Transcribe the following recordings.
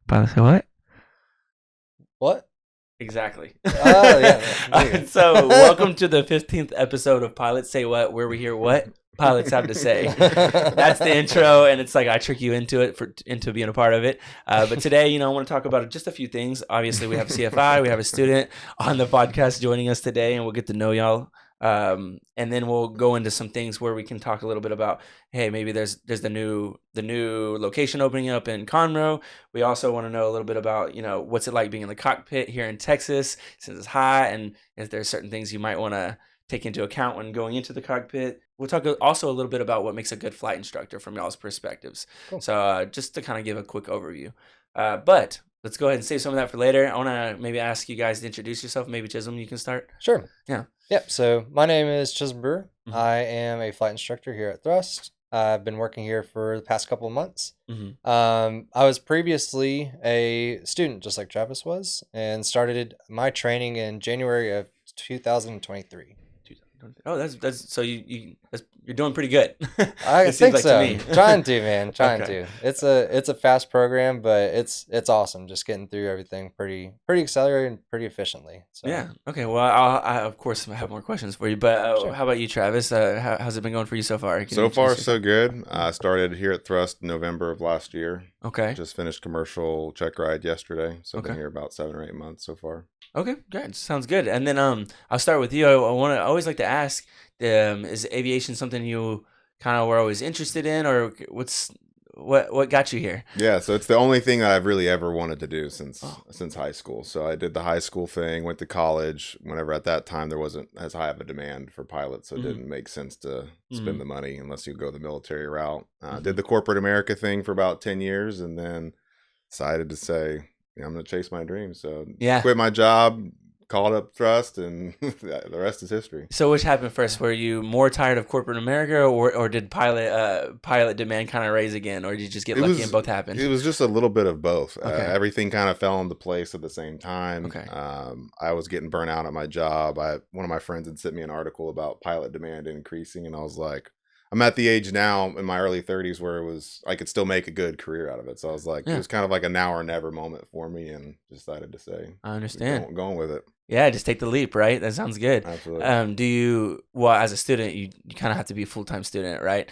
Pilot say what? What? Exactly. Oh, yeah. There you go. So, welcome to the 15th episode of Pilots Say What, where we hear what pilots have to say. That's the intro, and it's like I trick you into it into being a part of it. But today, I want to talk about just a few things. Obviously, we have a CFI, we have a student on the podcast joining us today, and we'll get to know y'all. And then we'll go into some things where we can talk a little bit about, hey, maybe there's the new location opening up in Conroe. We also want to know a little bit about, what's it like being in the cockpit here in Texas since it's hot, and if there's certain things you might want to take into account when going into the cockpit. We'll talk also a little bit about what makes a good flight instructor from y'all's perspectives. Cool. So just to kind of give a quick overview. But let's go ahead and save some of that for later. I want to maybe ask you guys to introduce yourself. Maybe Chisholm, you can start. Sure. Yeah. Yep. So my name is Chisholm Brewer. Mhm. I am a flight instructor here at Thrust. I've been working here for the past couple of months. Mm-hmm. I was previously a student, just like Travis was, and started my training in January of 2023. Oh, that's so you're doing pretty good. I It seems think like so. to me. Trying to, man. Trying Okay. to. It's a fast program, but it's awesome. Just getting through everything pretty accelerated and pretty efficiently. So Yeah. Okay. Well, I of course have more questions for you, but Sure. how about you, Travis? How's it been going for you so far? Can you So far, introduce so good. I started here at Thrust in November of last year. yourself? Okay. Just finished commercial check ride yesterday. So I've been Okay. here about 7 or 8 months so far. Okay. Good. Sounds good. And then I'll start with you. I always like to ask, is aviation something you kind of were always interested in, or what got you here? Yeah, so it's the only thing that I've really ever wanted to do since Oh. high school. So I did the high school thing, went to college. Whenever at that time there wasn't as high of a demand for pilots, so it Mhm. didn't make sense to spend Mhm. the money unless you go the military route. Mhm. Did the corporate America thing for about 10 years, and then decided to say, I'm going to chase my dreams. So Yeah. quit my job, called up Thrust, and the rest is history. So which happened first? Were you more tired of corporate America, or did pilot demand kind of raise again, or did you just get lucky and both happened? It was just a little bit of both. Okay. Everything kind of fell into place at the same time. Okay. I was getting burnt out at my job. One of my friends had sent me an article about pilot demand increasing, and I was like, I'm at the age now in my early 30s where I could still make a good career out of it. So I was like, Yeah. It was kind of like a now or never moment for me, and decided to say, I understand. going with it. Yeah, just take the leap, right? That sounds good. Absolutely. As a student, you kind of have to be a full-time student, right?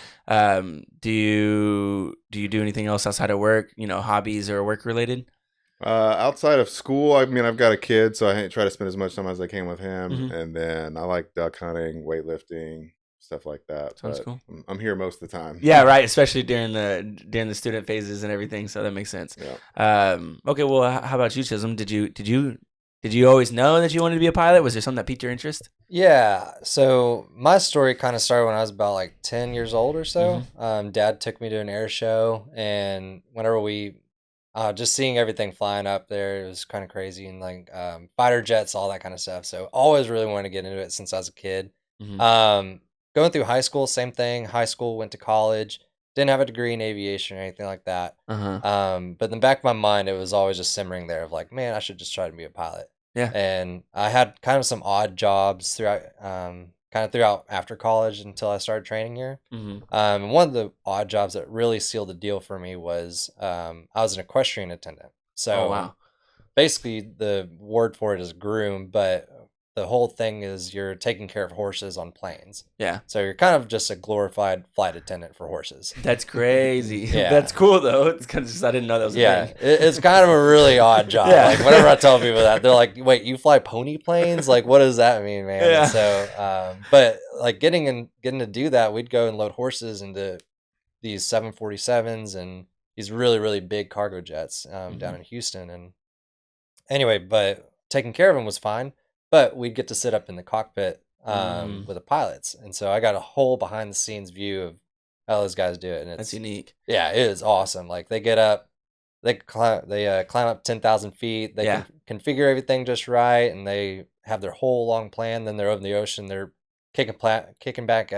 Do you do anything else outside of work? Hobbies or work related? Outside of school, I mean, I've got a kid, so I try to spend as much time as I can with him. Mhm. And then I like duck hunting, weightlifting, stuff like that. Sounds But cool. I'm here most of the time. Yeah, right. Especially during the student phases and everything, so that makes sense. Yeah. Okay. Well, how about you, Chisholm? Did you always know that you wanted to be a pilot? Was there something that piqued your interest? Yeah. So my story kind of started when I was about like 10 years old or so. Dad took me to an air show, and whenever we just seeing everything flying up there, it was kind of crazy, and like fighter jets, all that kind of stuff. So always really wanted to get into it since I was a kid. Mhm. Going through high school, same thing. High school, went to college, didn't have a degree in aviation or anything like that. But in the back of my mind, it was always just simmering there of like, man, I should just try to be a pilot. Yeah. And I had kind of some odd jobs throughout after college until I started training here. Mhm. And one of the odd jobs that really sealed the deal for me was I was an equestrian attendant. So Oh wow. basically the word for it is groom, but the whole thing is you're taking care of horses on planes. Yeah. So you're kind of just a glorified flight attendant for horses. That's crazy. Yeah. That's cool though. It's because I didn't know that was a Yeah, thing. it's kind of a really odd job. Yeah. Like whenever I tell people that, they're like, "Wait, you fly pony planes? Like, what does that mean, man?" Yeah. And so, but like getting to do that, we'd go and load horses into these 747s and these really really big cargo jets down in Houston. And anyway, but taking care of them was fine. But we'd get to sit up in the cockpit with the pilots, and so I got a whole behind the scenes view of how those guys do it, and That's it's unique. yeah, it is awesome. Like they get up, they climb up 10,000 feet. They Yeah. can configure everything just right, and they have their whole long plan. Then they're over in the ocean. They're kicking back,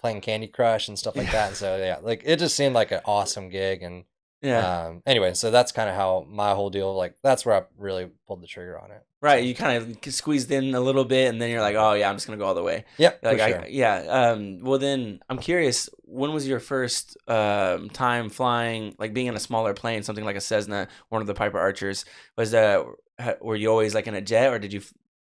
playing Candy Crush and stuff like that. And so yeah, like it just seemed like an awesome gig, and Yeah. Anyway, so that's kind of how my whole deal, like, that's where I really pulled the trigger on it. Right, you kind of squeezed in a little bit, and then you're like, "Oh yeah, I'm just gonna go all the way." Yep, Like for sure. well then I'm curious. When was your first time flying, like being in a smaller plane, something like a Cessna, one of the Piper Archers? Were you always like in a jet, or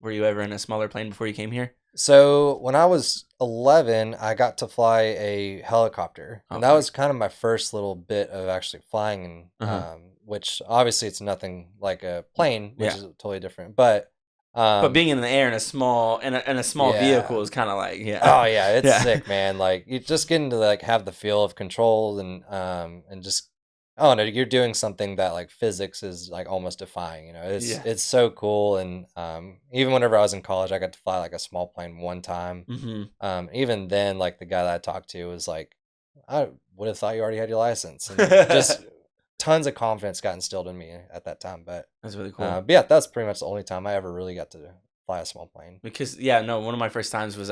were you ever in a smaller plane before you came here? So when I was 11, I got to fly a helicopter, and that Okay. was kind of my first little bit of actually flying, and Uh-huh. which obviously it's nothing like a plane, which Yeah. is totally different. But But being in the air in a small vehicle yeah, is kind of like oh yeah, it's yeah. sick, man. Like you just getting to like have the feel of control and just oh no, you're doing something that like physics is like almost defying. You know, Yeah. it's so cool. And even whenever I was in college, I got to fly like a small plane one time. Mm-hmm. Even then, like the guy that I talked to was like, I would have thought you already had your license, and just tons of confidence got instilled in me at that time. That's really cool. But yeah, that's pretty much the only time I ever really got to fly a small plane. Because yeah, no, one of my first times was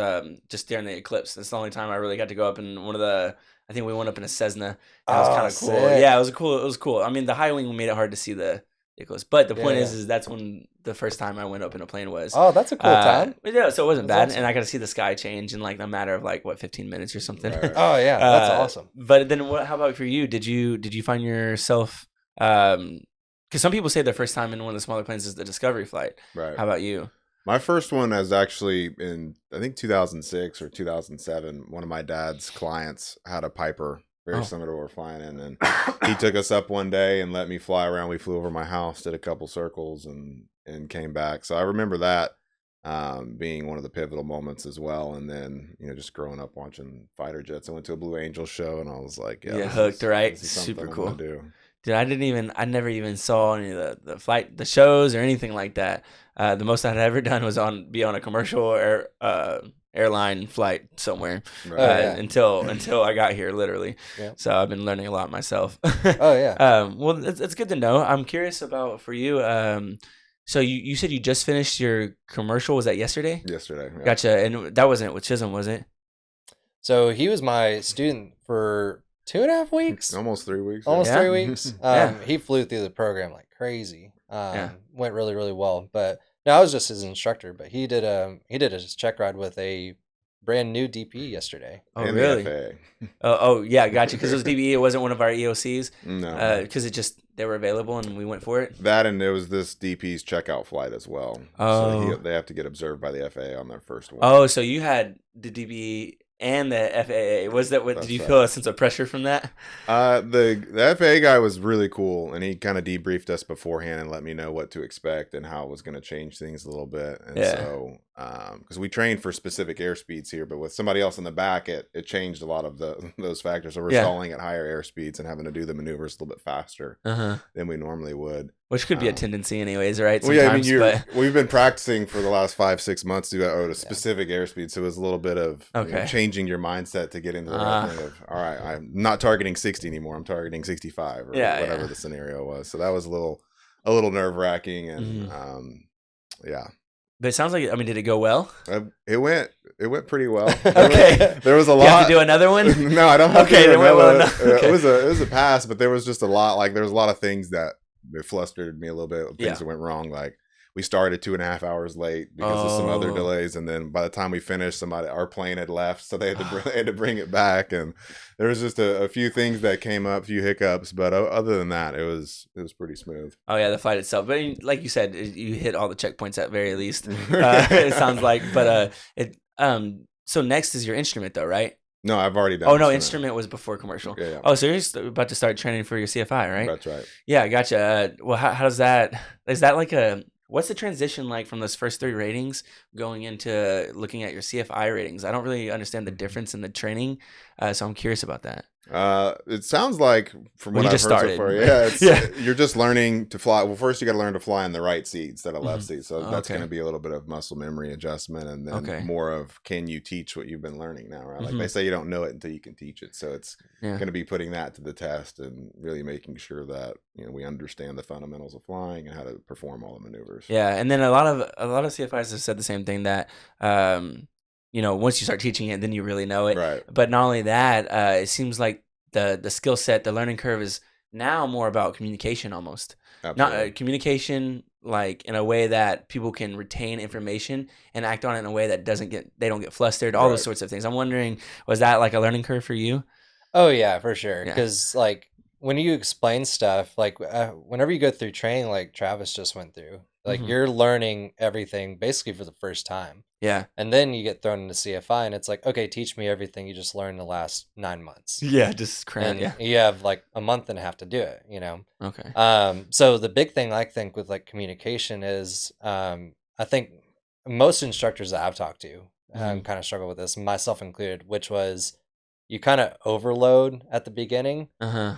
just during the eclipse. That's the only time I really got to go up in one of the. I think we went up in a Cessna. And it was kind Oh, of cool. sick. Yeah, it was cool. It was cool. I mean, the high wing made it hard to see the eclipse, but the Yeah, point yeah. is that's when the first time I went up in a plane was. Oh, that's a cool time. But yeah, so it wasn't That's bad, awesome. and I got to see the sky change in like a matter of like what 15 minutes or something. Right. Oh yeah, that's awesome. But then, how about for you? Did you find yourself? Because some people say their first time in one of the smaller planes is the discovery flight. Right. How about you? My first one is actually in, I think, 2006 or 2007. One of my dad's clients had a Piper, very Oh. similar to what we're flying in. And he took us up one day and let me fly around. We flew over my house, did a couple circles, and came back. So I remember that being one of the pivotal moments as well. And then, just growing up watching fighter jets. I went to a Blue Angel show, and I was like, yeah, this hooked, right? this is something Super I'm cool. gonna do. Dude, I never even saw any of the shows or anything like that. The most I'd ever done was be on a commercial airline flight somewhere Right. yeah. until I got here, literally. Yeah. So I've been learning a lot myself. Oh yeah. Well, it's good to know. I'm curious about for you. So you said you just finished your commercial. Was that yesterday? Yesterday. Yeah. Gotcha. And that wasn't with Chisholm, was it? So he was my student for 2.5 weeks, Almost 3 weeks. almost Yeah. 3 weeks. Yeah. He flew through the program like crazy. Yeah. Went really really well. But no, I was just his instructor. But he did his check ride with a brand new DP yesterday. Oh, And really? the FAA. Oh, yeah, gotcha. Because it was DBE. It wasn't one of our EOCs. No. Because they were available and we went for it. That, and there was this DP's checkout flight as well. Oh. So they have to get observed by the FAA on their first one. Oh, so you had the DBE and the FAA. Was that what? That's Did you right. feel a sense of pressure from that? The FAA guy was really cool, and he kind of debriefed us beforehand and let me know what to expect and how it was going to change things a little bit. And Yeah. so, because we trained for specific airspeeds here, but with somebody else in the back, it changed a lot of those factors. So we're Yeah. stalling at higher airspeeds and having to do the maneuvers a little bit faster Uh-huh. than we normally would. Which could be a tendency anyways, right? Well, yeah, I mean, Sometimes, we've been practicing for the last 5-6 months to go at a specific airspeed, so it was a little bit of Okay. changing your mindset to get into the right thing of, all right, I'm not targeting 60 anymore, I'm targeting 65 or Yeah, whatever yeah. the scenario was. So that was a little nerve wracking, and yeah, But it sounds like, I mean, did it go well? it went pretty well. Okay. There was a You lot. have to do another one? No, I don't have Okay, to do then went well another. enough. Okay. It was a pass, but there was just a lot. Like there was a lot of things that it flustered me a little bit. Things Yeah. that went wrong. Like we started 2.5 hours late because of some other Oh. delays, and then by the time we finished, our plane had left, so they had to bring it back. And there was just a few things that came up, a few hiccups, but other than that, it was pretty smooth. Oh, yeah, the flight itself. But like you said, you hit all the checkpoints at very least. It sounds like. But so next is your instrument, though, right? No, I've already done. Oh, no, instrument was before commercial. Yeah. Oh, so you're about to start training for your CFI, right? That's right. Yeah, gotcha. Well, how does that? Is that like what's the transition like from those first 3 ratings going into looking at your CFI ratings? I don't really understand the difference in the training, so I'm curious about that. It sounds like from Well, what you I've just heard started. so far, yeah, Yeah. you're just learning to fly. Well, first you got to learn to fly in the right seat instead of left Mhm. seat. So that's Okay. going to be a little bit of muscle memory adjustment, and then Okay. more of can you teach what you've been learning now, right? Like Mhm. they say, you don't know it until you can teach it. So it's Yeah. going to be putting that to the test and really making sure that we understand the fundamentals of flying and how to perform all the maneuvers. Yeah, and then a lot of CFIs have said the same thing that once you start teaching it, then you really know it. Right. But not only that, it seems like the skill set, the learning curve is now more about communication almost. Not Absolutely. communication like in a way that people can retain information and act on it in a way that they don't get flustered, all those Right. sorts of things. I'm wondering, was that like a learning curve for you? Oh yeah, for sure. Yeah. Because like when you explain stuff, like whenever you go through training, like Travis just went through, like Hmm. you're learning everything basically for the first time, Yeah. and then you get thrown into CFI, and it's like, okay, teach me everything you just learned the last 9 months, Yeah, just cram. and Yeah. you have like a month and a half to do it, you know. Okay. So the big thing I think with like communication is, I think most instructors that I've talked to Hmm. kind of struggle with this, myself included, which was you kind of overload at the beginning. Uh-huh.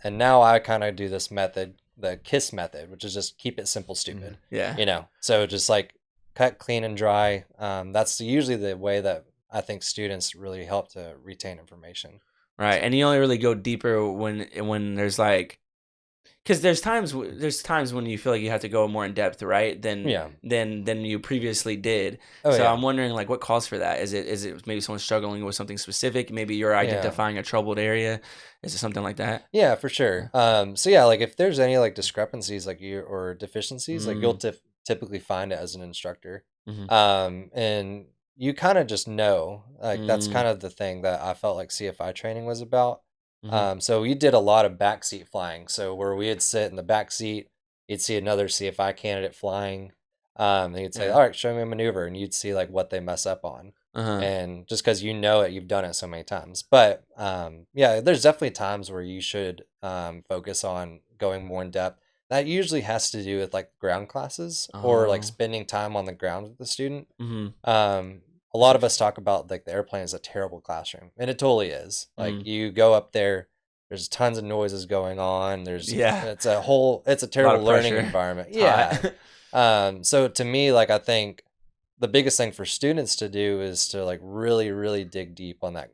And now I kind of do this method, the KISS method, which is just keep it simple, stupid, Yeah. you know? So just like cut, clean, and dry. That's usually the way that I think students really help to retain information. Right. And you only really go deeper when there's like, because there's times when you feel like you have to go more in depth, right? Yeah. Than you previously did. Oh, So yeah. I'm wondering like what calls for that? Is it maybe someone struggling with something specific? Maybe you're Yeah. identifying a troubled area. Is it something like that? Yeah, for sure. So yeah, like if there's any like discrepancies like you or deficiencies, like you'll Mm, typically find it as an instructor. mm-hmm, And you kind of just know, like that's mm, kind of the thing that I felt like CFI training was about. mm-hmm, So we did a lot of backseat flying. So where we would sit in the back seat, you'd see another CFI candidate flying. And you'd say, yeah, "All right, show me a maneuver," and you'd see like what they mess up on. uh-huh, And just because you know it, you've done it so many times. But yeah, there's definitely times where you should focus on going more in depth. That usually has to do with like ground classes or like oh, spending time on the ground with the student. mm-hmm, Um, a lot of us talk about like the airplane is a terrible classroom, and it totally is. Like mm, you go up there, there's tons of noises going on. yeah, It's a a lot terrible of learning pressure. environment. It's hot. Yeah. So to me, like I think the biggest thing for students to do is to like really, really dig deep on that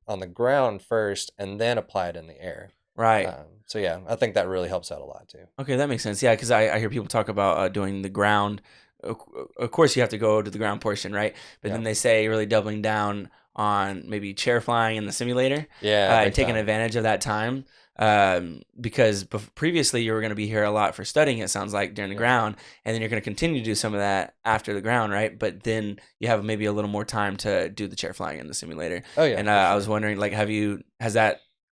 on the ground first, and then apply it in the air. Right. So yeah, I think that really helps out a lot too. Okay, that makes sense. Yeah, because I hear people talk about doing the ground. Of course, you have to go to the ground portion, right? But Yeah. then they say really doubling down on maybe chair flying in the simulator Yeah, and big taking time. advantage of that time. Because previously you were going to be here a lot for studying, it sounds like, during the Yeah. ground. And then you're going to continue to do some of that after the ground, right? But then you have maybe a little more time to do the chair flying in the simulator. Oh yeah, And for I was sure. wondering, like,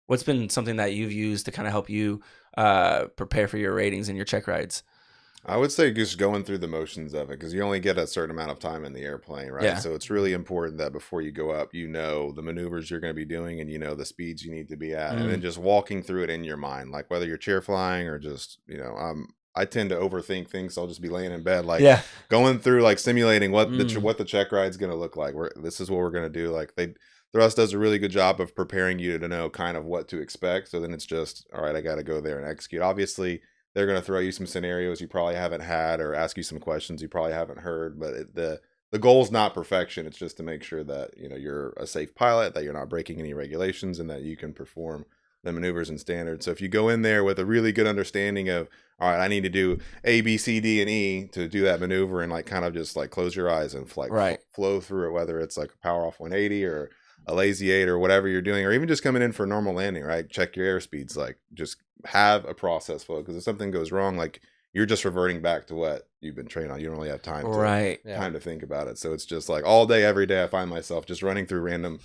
what's been something that you've used to kind of help you prepare for your ratings and your check rides? I would say just going through the motions of it because you only get a certain amount of time in the airplane, right? Yeah. So it's really important that before you go up, you know the maneuvers you're going to be doing and you know the speeds you need to be at, and then Mm. just walking through it in your mind, like whether you're chair flying or just I tend to overthink things, so I'll just be laying in bed, like Yeah. going through like simulating Mm. what the check ride's going to look like. This is what we're going to do. Like Thrust does a really good job of preparing you to know kind of what to expect. So then it's just, all right, I got to go there and execute. Obviously, they're going to throw you some scenarios you probably haven't had or ask you some questions you probably haven't heard. But the goal is not perfection. It's just to make sure that you're a safe pilot, that you're not breaking any regulations, and that you can perform the maneuvers and standards. So if you go in there with a really good understanding of, all right, I need to do A, B, C, D, and E to do that maneuver, and like kind of just like close your eyes and like Right. flow through it, whether it's like a power off 180 or a lazy 8 or whatever you're doing, or even just coming in for a normal landing, right? Check your airspeeds, like just have a process flow, because if something goes wrong, like you're just reverting back to what you've been trained on. You don't really have time to Right. Yeah. time to think about it. So it's just like all day, every day, I find myself just running through random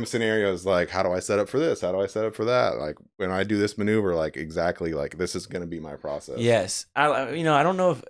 scenarios, like how do I set up for this? How do I set up for that? Like when I do this maneuver, like exactly like this is going to be my process. Yes. I don't know if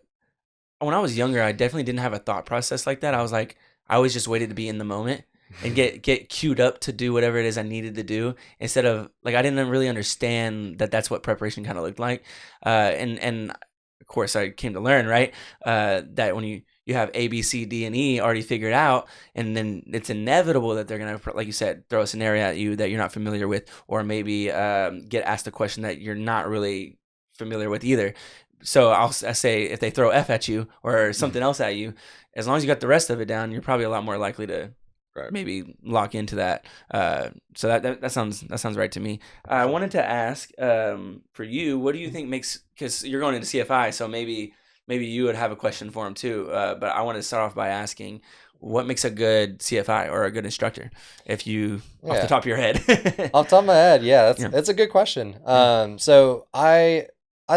when I was younger, I definitely didn't have a thought process like that. I was like, I always just waited to be in the moment and get queued up to do whatever it is I needed to do, instead of like I didn't really understand that that's what preparation kind of looked like. And of course I came to learn, right, that when you have A, B, C, D, and E already figured out, and then it's inevitable that they're gonna, like you said, throw a scenario at you that you're not familiar with, or maybe get asked a question that you're not really familiar with either. So I say if they throw F at you or something else at you, as long as you got the rest of it down, you're probably a lot more likely to Right. maybe lock into that. So that sounds right to me. I wanted to ask, for you, what do you think makes, because you're going into CFI, so maybe you would have a question for him too. But I want to start off by asking, what makes a good CFI or a good instructor? If you, off the Yeah. top of your head. Off the top of my head, yeah, Yeah. that's a good question. So I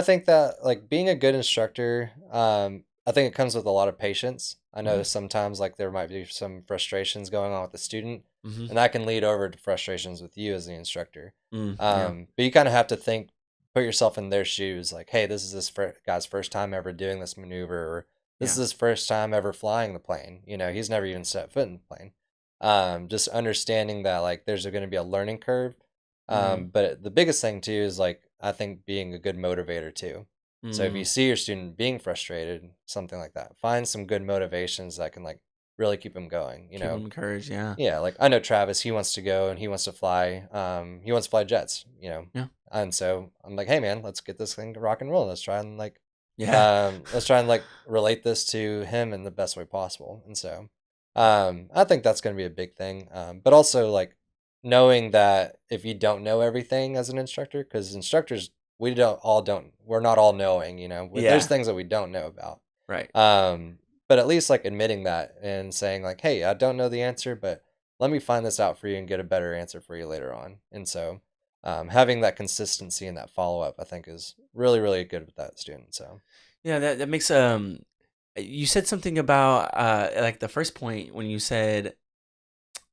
think that like being a good instructor, I think it comes with a lot of patience. I know sometimes like there might be some frustrations going on with the student, Mm-hmm. and that can lead over to frustrations with you as the instructor. Yeah. But you kind of have to put yourself in their shoes. Like, hey, this is this guy's first time ever doing this maneuver, or this is his first time ever flying the plane. You know, he's never even set foot in the plane. Just understanding that like there's going to be a learning curve. But the biggest thing too is like I think being a good motivator too. So if you see your student being frustrated, something like that, find some good motivations that can like really keep them going. You Keep know, them encouraged. Yeah. yeah, like I know Travis, he wants to go and he wants to fly. He wants to fly jets. You know, Yeah. and so I'm like, hey man, let's get this thing rock and roll. Let's try and like, Yeah. let's try and like relate this to him in the best way possible. And so, I think that's going to be a big thing. But also like knowing that if you don't know everything as an instructor, because instructors, we're not all knowing, you know, there's things that we don't know about. Right. But at least like admitting that and saying like, hey, I don't know the answer, but let me find this out for you and get a better answer for you later on. And so, having that consistency and that follow up, I think is really, really good with that student. So, Yeah, that makes you said something about like the first point when you said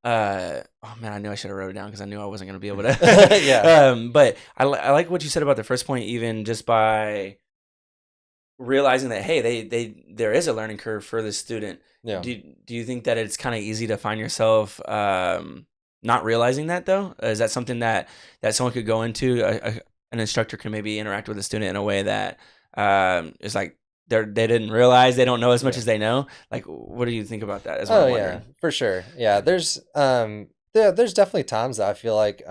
oh man, I knew I should have wrote it down because I knew I wasn't going to be able to. Yeah. But I like what you said about the first point, even just by realizing that hey, there is a learning curve for the student. Yeah. Do you think that it's kind of easy to find yourself not realizing that though? Is that something that someone could go into? An instructor can maybe interact with a student in a way that is like they didn't realize they don't know as much as they know. Like, what do you think about that? Is what I'm wondering. Yeah, for sure. Yeah, there's definitely times that I feel like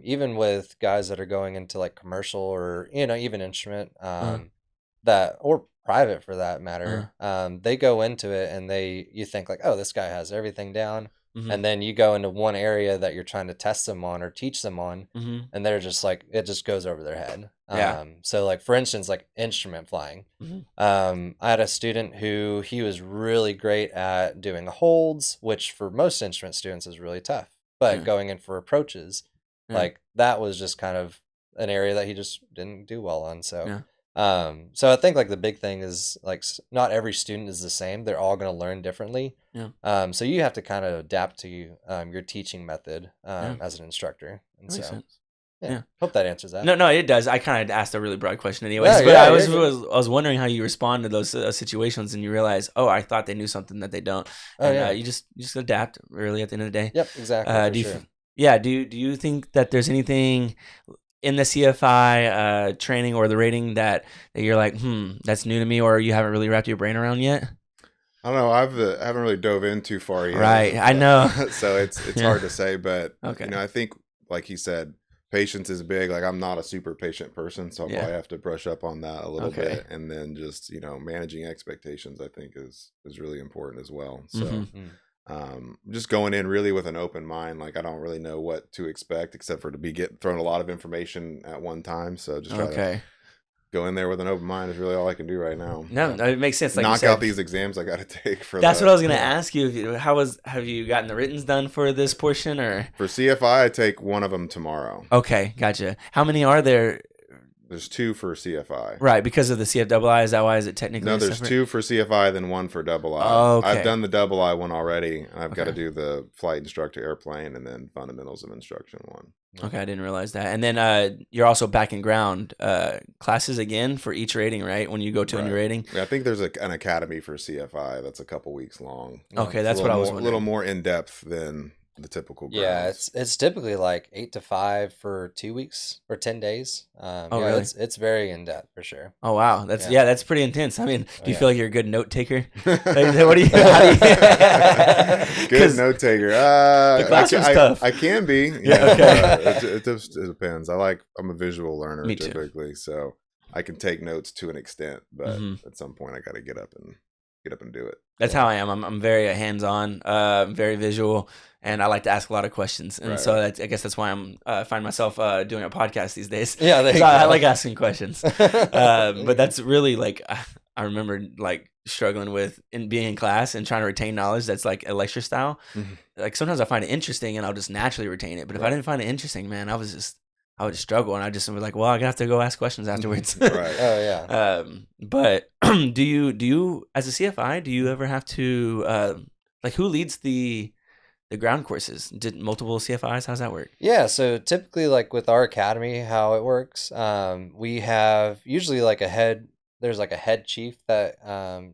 even with guys that are going into like commercial or you know even instrument that or private for that matter, they go into it and you think like, oh, this guy has everything down. And then you go into one area that you're trying to test them on or teach them on, and they're just like, it just goes over their head. So like, for instance, like instrument flying, I had a student who he was really great at doing holds, which for most instrument students is really tough, but going in for approaches, like that was just kind of an area that he just didn't do well on. So, so I think like the big thing is like not every student is the same. They're all going to learn differently. So you have to kind of adapt to your teaching method as an instructor. And That makes so, sense. yeah, hope that answers that. No, it does. I kind of asked a really broad question, anyways. Yeah, but yeah, I you're was wondering how you respond to those situations, and you realize, oh, I thought they knew something that they don't. And you just adapt. Really, at the end of the day. Yep, exactly. For sure. Do you think that there's anything in the CFI training or the rating that you're like, that's new to me, or you haven't really wrapped your brain around yet? I don't know. I haven't really dove in too far yet. Right, I know. So it's hard to say, but Okay. you know, I think like he said, patience is big. Like I'm not a super patient person, so I'll probably have to brush up on that a little bit, and then just managing expectations I think is really important as well. So just going in really with an open mind. Like I don't really know what to expect except for to be thrown a lot of information at one time. So just try to go in there with an open mind is really all I can do right now. No, it makes sense. Like knock out these exams I got to take for. That's what I was gonna ask you. Have you gotten the writtens done for this portion or for CFI? I take one of them tomorrow. Okay, gotcha. How many are there? There's 2 for CFI. Right, because of the CFII. Is that why? Is it technically? No, there's separate? 2 for CFI, then 1 for II. Oh, okay. I've done the II one already, and I've got to do the flight instructor airplane and then fundamentals of instruction one. Okay, I didn't realize that. And then you're also back in ground classes again for each rating, right? When you go to a new rating. Yeah, I think there's an academy for CFI that's a couple weeks long. Okay, that's what I was wondering. A little more in depth than the typical grounds. Yeah, it's typically like 8 to 5 for 2 weeks or 10 days. Really? It's very in depth for sure. Oh wow, that's pretty intense. I mean, do you feel like you're a good note taker? Like, what do you? Good note taker. The classroom's tough. I can be. It depends. I'm a visual learner typically, so I can take notes to an extent, but at some point I got to get up and do it. That's how I am. I'm very hands-on, very visual, and I like to ask a lot of questions. And I guess that's why I find myself doing a podcast these days. Yeah, I like asking questions. But that's really like I remember like struggling with being in class and trying to retain knowledge that's like a lecture style. Mhm. Like sometimes I find it interesting and I'll just naturally retain it. But if I Right. didn't find it interesting, man, I would just struggle, and I just was like, well, I have to go ask questions afterwards. Right. Oh yeah. But do you as a CFI, do you ever have to like who leads the ground courses? Did multiple CFIs? How's that work? Yeah, so typically, like with our academy, how it works, we have usually like there's like a head chief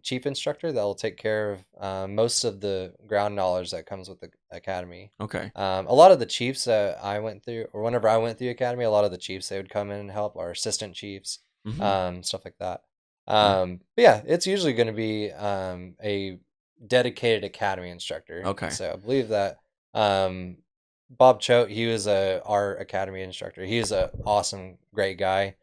chief instructor that will take care of most of the ground knowledge that comes with the academy. Okay. A lot of the chiefs that I went through, or whenever I went through academy, a lot of the chiefs, they would come in and help, our assistant chiefs, stuff like that. But yeah, it's usually going to be a dedicated academy instructor. Okay. So I believe that Bob Choate, he was our academy instructor. He's a awesome, great guy.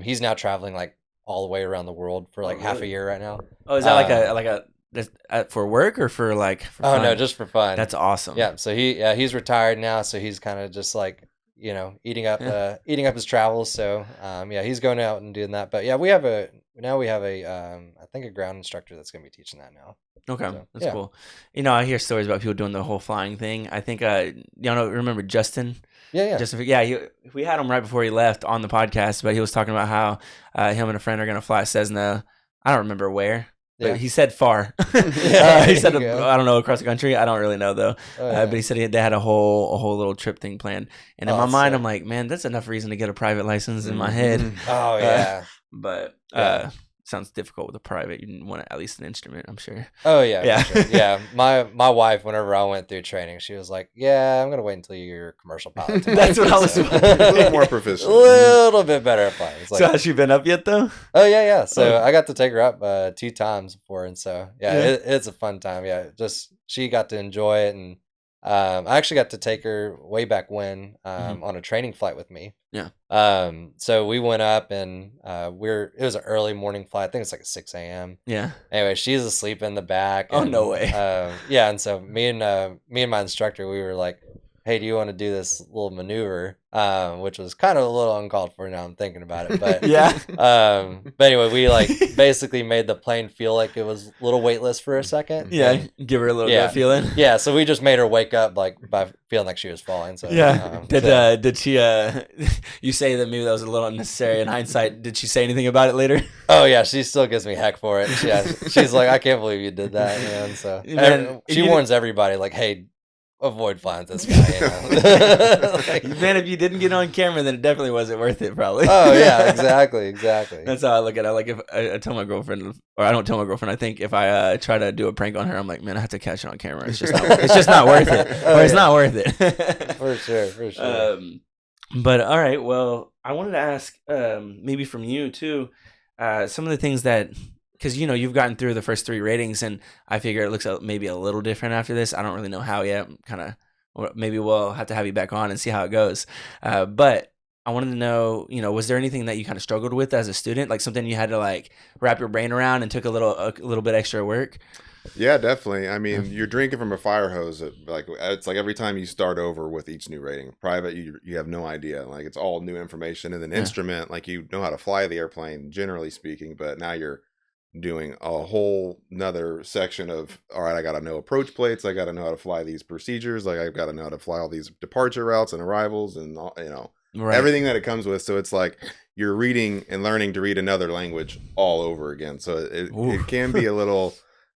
He's now traveling like all the way around the world for like half a really? year right now. Oh, is that like a for work or for like for Oh fun? no, just for fun. That's awesome. Yeah, so he's retired now, so he's kind of just like, eating up his travels. So yeah, he's going out and doing that. But yeah, we have a I think a ground instructor that's going to be teaching that now. Okay, So, that's yeah. cool. I hear stories about people doing the whole flying thing. I think remember Justin? Yeah. Justin, we had him right before he left on the podcast, but he was talking about how him and a friend are gonna fly a Cessna. I don't remember where, but Yeah. he said far. Yeah, He said there you go. I don't know, across the country. I don't really know though. Oh, yeah. But he said they had a whole little trip thing planned. And in Oh, my that's mind, sick. I'm like, man, that's enough reason to get a private license in my Mhm. head. Oh yeah. But Yeah. sounds difficult with a private. You want at least an instrument, I'm sure. Oh yeah, Yeah. for sure. Yeah. My wife, whenever I went through training, she was like, "Yeah, I'm gonna wait until you're a commercial pilot." to That's fly what I too." was So- wondering. A little more proficient. A little bit better at flying. It's like, So has she been up yet though? oh yeah. So Oh. I got to take her up 2 times before, and so yeah, Yeah. it's a fun time. Yeah, just she got to enjoy it, and I actually got to take her way back when on a training flight with me. Yeah. So we went up and it was an early morning flight. I think it's like at 6 a.m. Yeah. Anyway, she's asleep in the back. Oh, And, no way. yeah, and so me and my instructor, we were like, "Hey, do you want to do this little maneuver?" Which was kind of a little uncalled for now I'm thinking about it, but Yeah. but anyway, we like basically made the plane feel like it was a little weightless for a second. Yeah. And, Give her a little Yeah. gut feeling. yeah, so we just made her wake up like by feeling like she was falling. So Yeah. so- Did she you say that maybe that was a little unnecessary in hindsight. Did she say anything about it later? oh yeah, she still gives me heck for it. Yeah, she's like, "I can't believe you did that," and so Man, she you- warns everybody like, "Hey, avoid flying this guy." Like, Man, if you didn't get on camera, then it definitely wasn't worth it, probably. oh yeah, exactly. That's how I look at it. Like if I tell my girlfriend, or I don't tell my girlfriend, I think if I try to do a prank on her, I'm like, man, I have to catch it on camera. It's just not worth it. Oh, Or it's yeah. not worth it. For sure. But all right, well, I wanted to ask, maybe from you too, some of the things that, because you've gotten through the first 3 ratings, and I figure it looks maybe a little different after this. I don't really know how yet. Maybe we'll have to have you back on and see how it goes. But I wanted to know, was there anything that you kind of struggled with as a student, like something you had to like wrap your brain around and took a little bit extra work? Yeah, definitely. I mean, you're drinking from a fire hose. It's like every time you start over with each new rating. Private, you have no idea. Like it's all new information. And then instrument, like you know how to fly the airplane, generally speaking, but now you're doing a whole nother section of, all right, I got to know approach plates. I got to know how to fly these procedures. Like I've got to know how to fly all these departure routes and arrivals and all, Right. everything that it comes with. So it's like you're reading and learning to read another language all over again. So it can be a little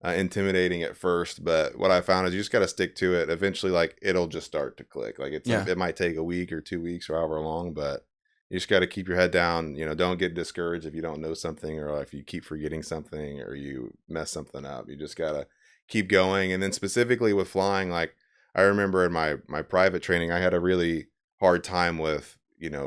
intimidating at first, but what I found is you just got to stick to it. Eventually, like it'll just start to click. Like it might take a week or 2 weeks or however long, but you just got to keep your head down. Don't get discouraged if you don't know something, or if you keep forgetting something, or you mess something up. You just got to keep going. And then specifically with flying, like I remember in my private training, I had a really hard time with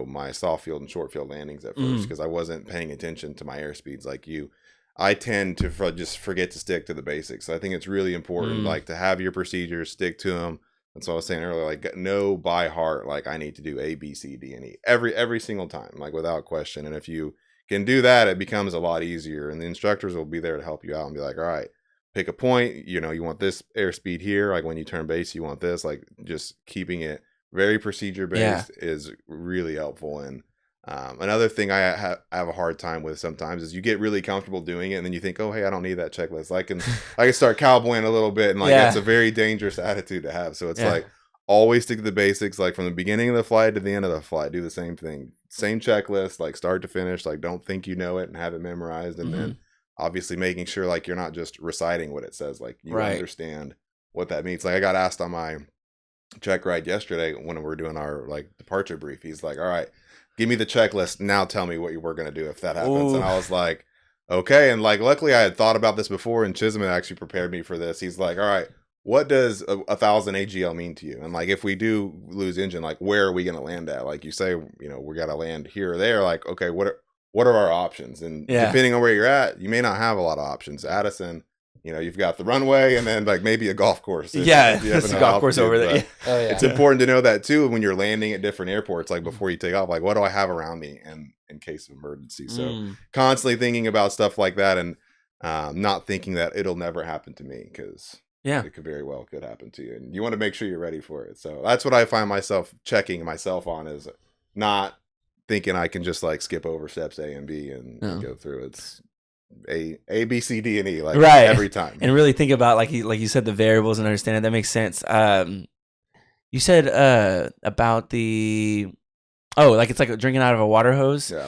my soft field and short field landings at first, because I wasn't paying attention to my airspeeds like you. I tend to just forget to stick to the basics. So I think it's really important, like to have your procedures, stick to them. That's what I was saying earlier, like know by heart, like I need to do A, B, C, D, and E every single time, like without question. And if you can do that, it becomes a lot easier, and the instructors will be there to help you out and be like, all right, pick a point, you want this airspeed here. Like when you turn base, you want this, like just keeping it very procedure based is really helpful. And Another thing I have a hard time with sometimes is you get really comfortable doing it, and then you think, oh, hey, I don't need that checklist. I can start cowboying a little bit, and like Yeah. it's a very dangerous attitude to have. So it's Yeah. like always stick to the basics, like from the beginning of the flight to the end of the flight, do the same thing, same checklist, like start to finish. Like don't think you know it and have it memorized, and then obviously making sure like you're not just reciting what it says, like you understand what that means. Like I got asked on my check ride yesterday when we were doing our like departure brief. He's like, all right, give me the checklist. Now tell me what you were going to do if that happens. Ooh. And I was like, okay. And like, luckily I had thought about this before, and Chisholm had actually prepared me for this. He's like, all right, what does 1,000 AGL mean to you? And like, if we do lose engine, like where are we going to land at? Like you say, you know, we got to land here or there. Like, okay, what are our options? And depending on where you're at, you may not have a lot of options. Addison, you know, you've got the runway and then like maybe a golf course. There's a golf course over there. Oh, yeah. It's important to know that too when you're landing at different airports, like before you take off, like what do I have around me and in case of emergency? So constantly thinking about stuff like that, and not thinking that it'll never happen to me, because it could very well could happen to you, and you want to make sure you're ready for it. So that's what I find myself checking myself on, is not thinking I can just like skip over steps A and B and go through. It's A, B, C, D, and E, like every time. And really think about like you said, the variables, and understand it. That makes sense. You said about the like it's like drinking out of a water hose. Yeah.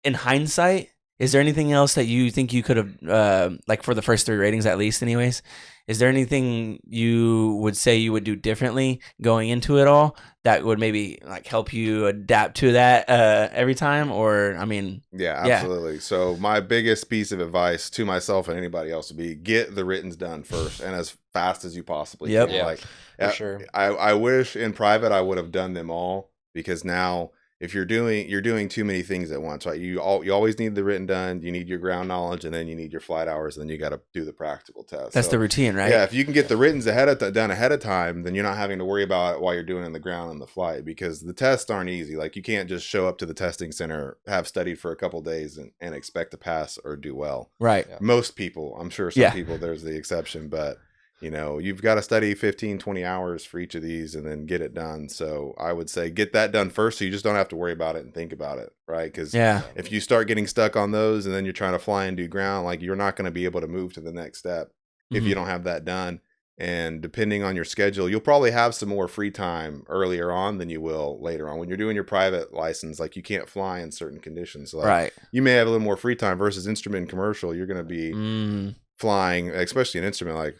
In hindsight, is there anything else that you think you could have like for the first 3 ratings at least anyways, is there anything you would say you would do differently going into it all that would maybe like help you adapt to that every time? Or I mean, yeah, absolutely. So my biggest piece of advice to myself and anybody else would be get the writtens done first and as fast as you possibly can. Yeah, like for sure. I wish in private I would have done them all, because now if you're doing too many things at once, right? You always need the written done, you need your ground knowledge, and then you need your flight hours, and then you got to do the practical test. That's the routine, right? Yeah, if you can get the writtens done ahead of time, then you're not having to worry about it while you're doing it on the ground on the flight, because the tests aren't easy. Like you can't just show up to the testing center, have studied for a couple days, and expect to pass or do well. Right. Yeah. Most people, I'm sure some people, there's the exception, but you know, you've got to study 15, 20 hours for each of these and then get it done. So I would say get that done first, so you just don't have to worry about it and think about it, right? Because if you start getting stuck on those and then you're trying to fly and do ground, like you're not going to be able to move to the next step if you don't have that done. And depending on your schedule, you'll probably have some more free time earlier on than you will later on. When you're doing your private license, like you can't fly in certain conditions. So like you may have a little more free time versus instrument and commercial. You're going to be flying, especially an instrument, like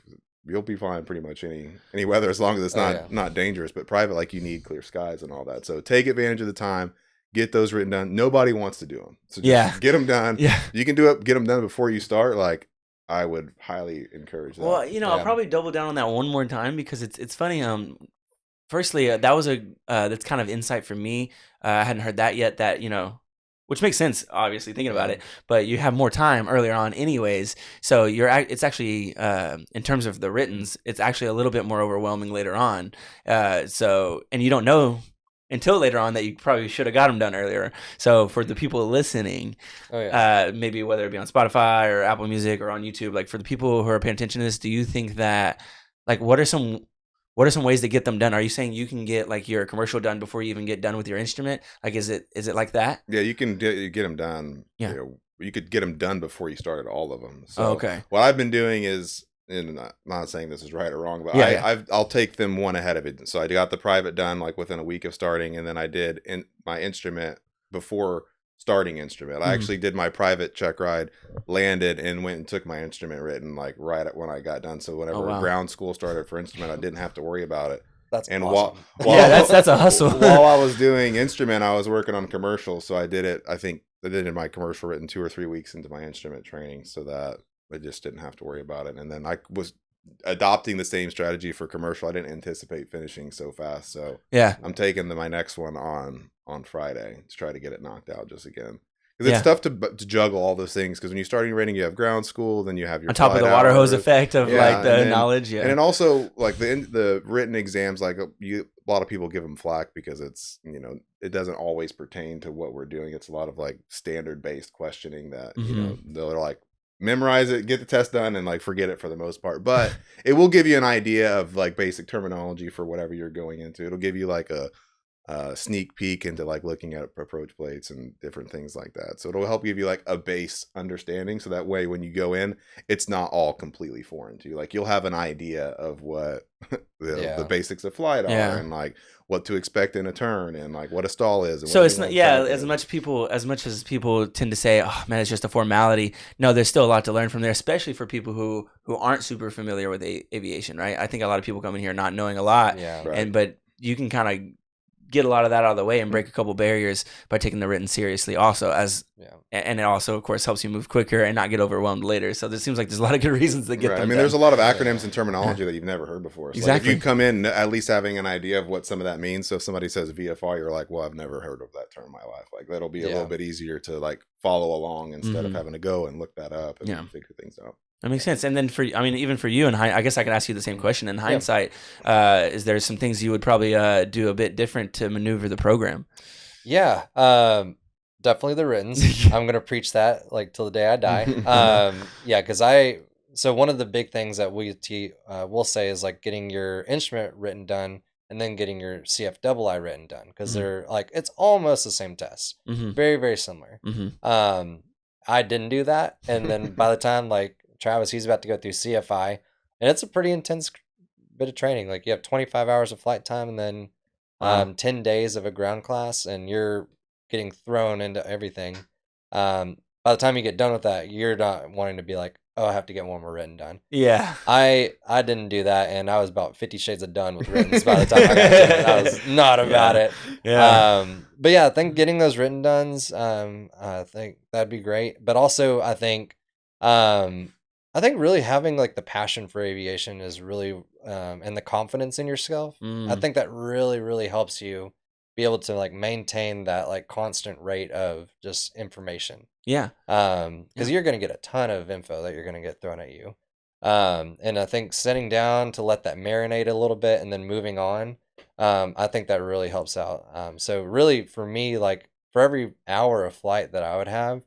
you'll be flying pretty much any weather, as long as it's not dangerous. But private, like you need clear skies and all that. So take advantage of the time, get those written done. Nobody wants to do them, so just get them done. You can do it, get them done before you start. Like I would highly encourage that. Well, you know, I'll probably double down on that one more time, because it's funny. Firstly, that was that's kind of insight for me. I hadn't heard that yet. That, you know, which makes sense, obviously, thinking about it. But you have more time earlier on anyways. So it's actually, in terms of the writtens, it's actually a little bit more overwhelming later on. And you don't know until later on that you probably should have got them done earlier. So for the people listening, maybe whether it be on Spotify or Apple Music or on YouTube, like for the people who are paying attention to this, do you think that, like, what are some ways to get them done? Are you saying you can get like your commercial done before you even get done with your instrument? Like, is it like that? Yeah, you can get them done. Yeah, you could get them done before you started all of them. So okay. What I've been doing is, and I'm not saying this is right or wrong, but I'll take them one ahead of it. So I got the private done like within a week of starting, and then I did my instrument before starting instrument. I actually did my private check ride, landed, and went and took my instrument written like right at when I got done. So whenever ground school started for instrument, I didn't have to worry about it. That's and awesome. That's a hustle. While I was doing instrument, I was working on commercial. So I did it. I think I did my commercial written 2 or 3 weeks into my instrument training, so that I just didn't have to worry about it. And then I was adopting the same strategy for commercial. I didn't anticipate finishing so fast. So I'm taking my next one on Friday to try to get it knocked out just again. Because it's tough to juggle all those things, because when you're starting rating, you have ground school, then you have your on top of the water hose effect of like the knowledge. And then also like the written exams, like a lot of people give them flack because it's, you know, it doesn't always pertain to what we're doing. It's a lot of like standard based questioning that, you know, they're like, memorize it, get the test done, and like forget it for the most part. But it will give you an idea of like basic terminology for whatever you're going into. It'll give you like a sneak peek into like looking at approach plates and different things like that. So it'll help give you like a base understanding, so that way when you go in, it's not all completely foreign to you. Like you'll have an idea of what the basics of flight are, and like what to expect in a turn, and like what a stall is. And so what it's not, as much as people tend to say, oh man, it's just a formality. No, there's still a lot to learn from there, especially for people who aren't super familiar with aviation, right? I think a lot of people come in here not knowing a lot, but you can kind of get a lot of that out of the way and break a couple barriers by taking the written seriously also, and it also of course helps you move quicker and not get overwhelmed later. So there seems like there's a lot of good reasons to get them done. There's a lot of acronyms and terminology that you've never heard before. So Exactly. like if you come in at least having an idea of what some of that means, so if somebody says VFR, you're like, well, I've never heard of that term in my life. Like that'll be a little bit easier to like follow along instead of having to go and look that up and figure things out. That makes sense. And then even for you, and I guess I could ask you the same question. In hindsight, is there some things you would probably do a bit different to maneuver the program? Yeah, definitely the writtens. I'm gonna preach that like till the day I die. Because so one of the big things that we'll say is like getting your instrument written done and then getting your CFII written done, because they're like it's almost the same test, very very similar. I didn't do that, and then by the time like Travis, he's about to go through CFI, and it's a pretty intense bit of training. Like you have 25 hours of flight time, and then 10 days of a ground class, and you're getting thrown into everything. By the time you get done with that, you're not wanting to be like, oh, I have to get one more written done. Yeah. I didn't do that, and I was about 50 shades of done with writtens by the time I got to it. I was not about it. Yeah. But yeah, I think getting those written dones, I think that'd be great. But also, I think really having like the passion for aviation is really, and the confidence in yourself. I think that really, really helps you be able to like maintain that like constant rate of just information. Yeah. Because you're going to get a ton of info that you're going to get thrown at you. And I think sitting down to let that marinate a little bit and then moving on, I think that really helps out. So really for me, like for every hour of flight that I would have,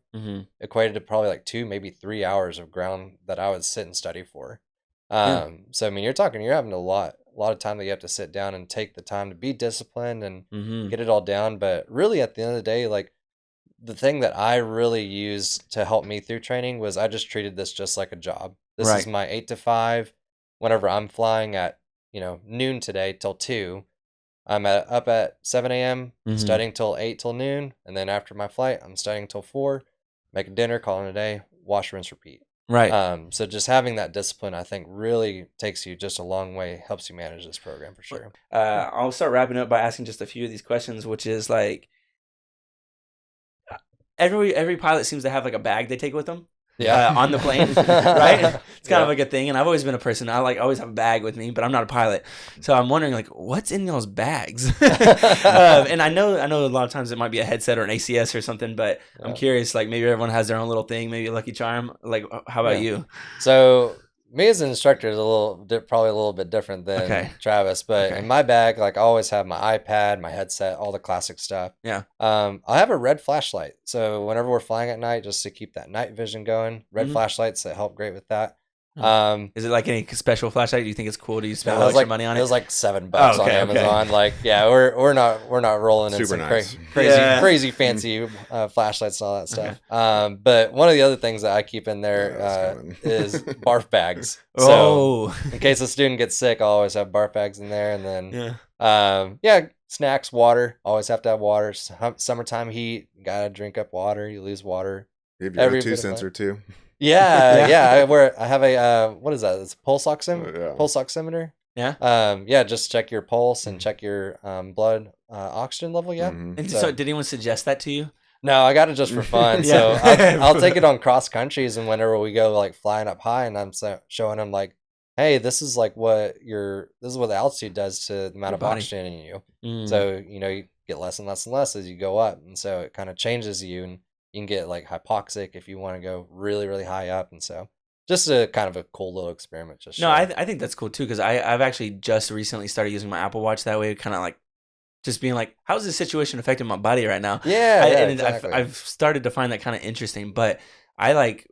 equated to probably like 2, maybe 3 hours of ground that I would sit and study for. So I mean, you're having a lot of time that you have to sit down and take the time to be disciplined and get it all down. But really at the end of the day, like the thing that I really used to help me through training was I just treated this just like a job. This is my 8 to 5. Whenever I'm flying at, noon today till 2, I'm up at 7 a.m. Studying till 8 till noon. And then after my flight, I'm studying till 4, making dinner, calling it a day, wash, rinse, repeat. Right. So just having that discipline, I think, really takes you just a long way, helps you manage this program for sure. I'll start wrapping up by asking just a few of these questions, which is like, every pilot seems to have like a bag they take with them. On the plane, right? It's kind of like a thing, and I've always been a person. I like always have a bag with me, but I'm not a pilot, so I'm wondering like what's in those bags. And I know a lot of times it might be a headset or an ACS or something, but I'm curious. Like maybe everyone has their own little thing, maybe a Lucky Charm. Like how about you? So me as an instructor is probably a little bit different than Travis, but in my bag, like I always have my iPad, my headset, all the classic stuff. Yeah. I have a red flashlight, so whenever we're flying at night, just to keep that night vision going, red flashlights that help great with that. Is it like any special flashlight? Do you think it's cool? Do you spend extra money on it? It was like $7 on Amazon. Like, yeah, we're not rolling in some crazy fancy flashlights and all that stuff. But one of the other things that I keep in there is barf bags. So in case a student gets sick, I'll always have barf bags in there. And then snacks, water. Always have to have water. Summertime heat, gotta drink up water. You lose water. You have your 2 sensor too. Yeah. I have a what is that? It's a pulse oximeter. Yeah. Just check your pulse and check your blood oxygen level. Yeah. And so did anyone suggest that to you? No, I got it just for fun. So I'll take it on cross countries, and whenever we go like flying up high, and I'm showing them like, hey, this is what the altitude does to the amount of oxygen in you. So you get less and less and less as you go up, and so it kind of changes you, and you can get like hypoxic if you want to go really, really high up. And so just a kind of a cool little experiment. I think that's cool too, because I've actually just recently started using my Apple Watch that way, kind of like just being like, how's this situation affecting my body right now? Exactly. I've started to find that kind of interesting, but I like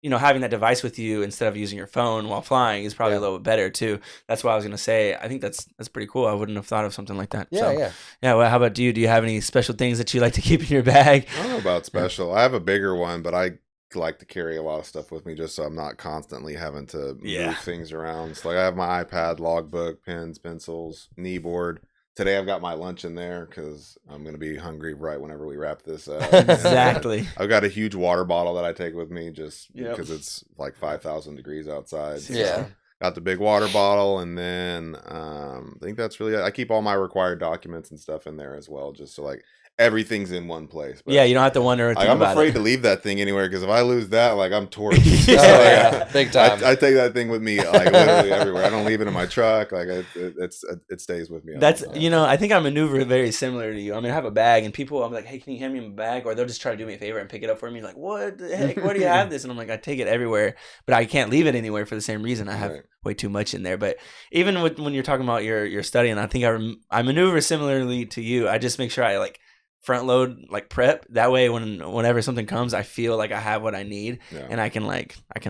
having that device with you instead of using your phone while flying is probably a little bit better too. That's why I was gonna say. I think that's pretty cool. I wouldn't have thought of something like that. Yeah. Well, how about you? Do you have any special things that you like to keep in your bag? I don't know about special. I have a bigger one, but I like to carry a lot of stuff with me just so I'm not constantly having to move things around. So like I have my iPad, logbook, pens, pencils, knee board. Today I've got my lunch in there because I'm going to be hungry right whenever we wrap this up. Exactly. I've got a huge water bottle that I take with me just because it's like 5,000 degrees outside. So got the big water bottle, and then I think that's really it. I keep all my required documents and stuff in there as well, just so like everything's in one place. But you don't have to wonder. I'm afraid to leave that thing anywhere because if I lose that, like I'm torched. Big time. I take that thing with me like literally everywhere. I don't leave it in my truck. Like it stays with me. That's I think I maneuver very similar to you. I mean, I have a bag, and people, I'm like, hey, can you hand me my bag? Or they'll just try to do me a favor and pick it up for me. Like, what the heck? Where do you have this? And I'm like, I take it everywhere, but I can't leave it anywhere for the same reason. I have way too much in there. But even when you're talking about your studying, I think I maneuver similarly to you. I just make sure I like front load, like prep, that way whenever something comes I feel like I have what I need and I can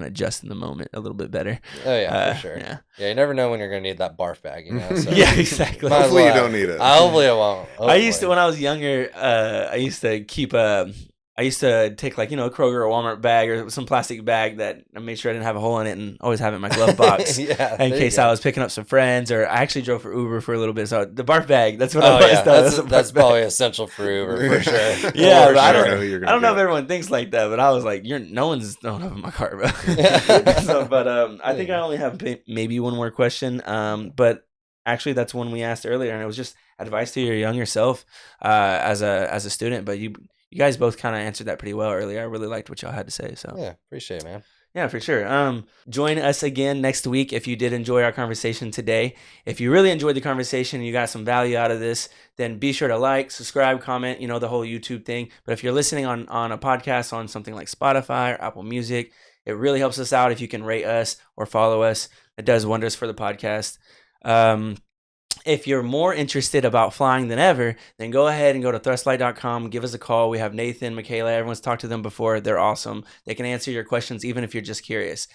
adjust in the moment a little bit better. For sure. You never know when you're gonna need that barf bag, so. Yeah, exactly. Hopefully you don't need it. Hopefully I won't. I used to, when I was younger, I used to keep I used to take like, a Kroger or Walmart bag or some plastic bag that I made sure I didn't have a hole in it and always have it in my glove box in case I was picking up some friends, or I actually drove for Uber for a little bit. So the barf bag, that's what I was. That's probably essential for Uber for sure. But I don't know if everyone thinks like that, but I was like, no one's throwing up in my car, bro. I think I only have maybe one more question. But actually that's one we asked earlier, and it was just advice to your younger self as a student. But you guys both kind of answered that pretty well earlier. I really liked what y'all had to say. So appreciate it, man. Yeah, for sure. Join us again next week if you did enjoy our conversation today. If you really enjoyed the conversation and you got some value out of this, then be sure to like, subscribe, comment, the whole YouTube thing. But if you're listening on a podcast on something like Spotify or Apple Music, it really helps us out if you can rate us or follow us. It does wonders for the podcast. If you're more interested about flying than ever, then go ahead and go to thrustflight.com. Give us a call. We have Nathan, Michaela. Everyone's talked to them before. They're awesome. They can answer your questions even if you're just curious.